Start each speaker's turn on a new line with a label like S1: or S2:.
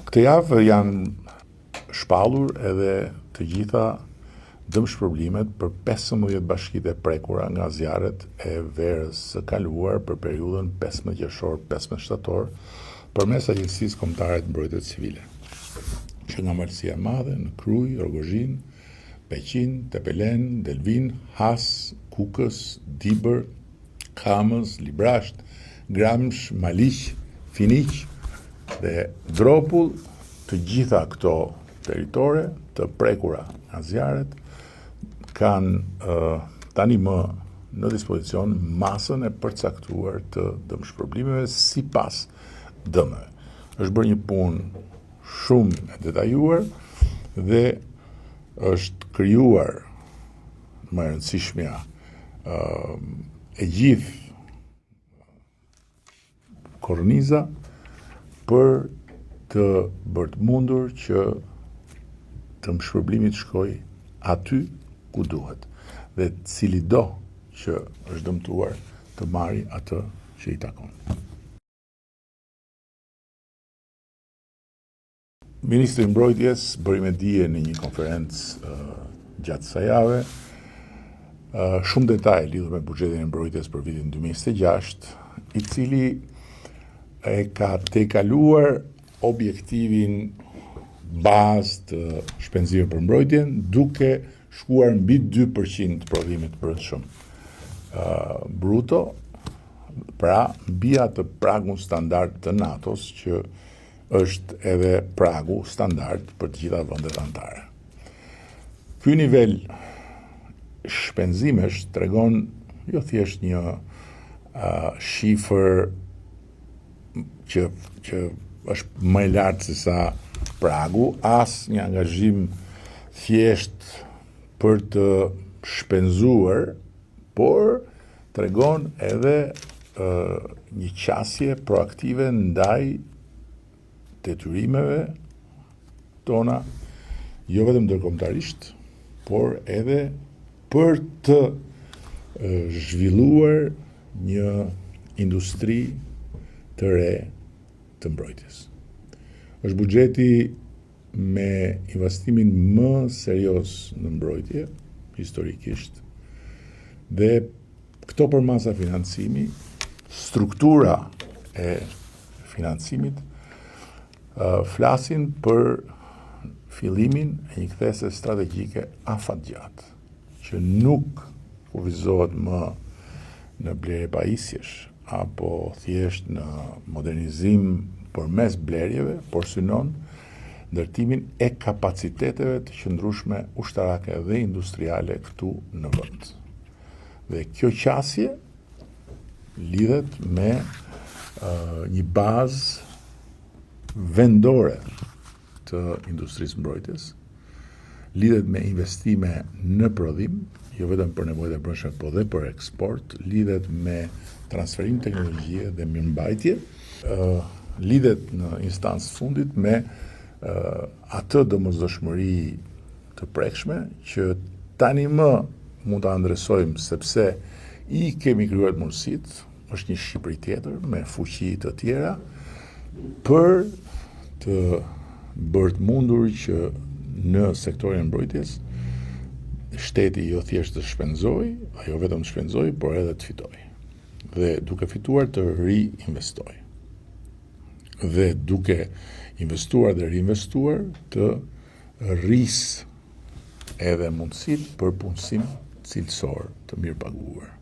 S1: Këtë javë janë shpallur edhe të gjitha dëmshpërblimet për 15 bashkitë e prekura nga zjarret e verës së kaluar për periudhën 15 qershor-15 shtator përmes Agjencisë Kombëtare të Mbrojtjes Civile, që nga Malësia e Madhe, në Krujë, Rogozhin, Peqin, Tepelen, Delvin, Has, Kukës, Dibër, Kamës, Librasht, Gramsh, Maliq, Finiq dhe Dropull, të gjitha këto teritore të prekura nga zjarret kanë tani më në dispozicion masën e përcaktuar të dëmshpërblimeve sipas dëmeve. Është bërë një punë shumë e detajuar dhe është krijuar më e rëndësishmja e gjithë korniza për të bërë të mundur që dëmshpërblimi të shkojë aty ku duhet dhe cili do që është dëmtuar të marrë atë që i takon. Ministri i Mbrojtjes bëri me dije në një konferencë gjatë kësaj jave shumë detaj lidhur me buxhetin e mbrojtjes për vitin 2026, i cili e ka tejkaluar objektivin bazë të shpenzimeve për mbrojtjen, duke shkuar mbi 2% të prodhimit të brendshëm bruto, pra mbi atë pragun standard të NATO-s, që është edhe pragu standard për të gjitha vendet anëtare. Ky nivel shpenzimesh tregon jo thjesht një shifër që është më e lartë se sa pragu, as një angazhim thjesht për të shpenzuar, por tregon edhe një qasje proaktive ndaj detyrimeve tona, jo vetëm ndërkombëtarisht, por edhe për të zhvilluar një industri të re të mbrojtjes. Është buxheti me investimin më serioz në mbrojtje historikisht, dhe këto përmasa financimi, struktura e financimit flasin për fillimin e një kthese strategjike afatgjatë, që nuk kufizohet më në blerje pajisjesh apo thjesht në modernizim përmes blerjeve, por synon ndërtimin e kapaciteteve të qëndrueshme ushtarake dhe industriale këtu në vend. Dhe kjo qasje lidhet me një bazë vendore të industrisë mbrojtjes, lidhet me investime në prodhim, jo vetëm për nevojat e brendshme, por dhe për eksport, lidhet me transferim teknologjie dhe mirëmbajtje, lidhet në instancë fundit me atë domosdoshmëri të prekshme që tani më mund ta ndresojmë, sepse i kemi krijuar mundësitë, është një Shqipëri tjetër me fuqi të tjera, për të bërë të mundur që në sektorin e mbrojtjes shteti jo thjesht të shpenzojë, jo vetëm të shpenzojë, por edhe të fitojë. Dhe duke fituar të riinvestojë. Dhe duke investuar dhe reinvestuar të rrisë edhe mundësitë për punësim cilësor të mirëpaguar.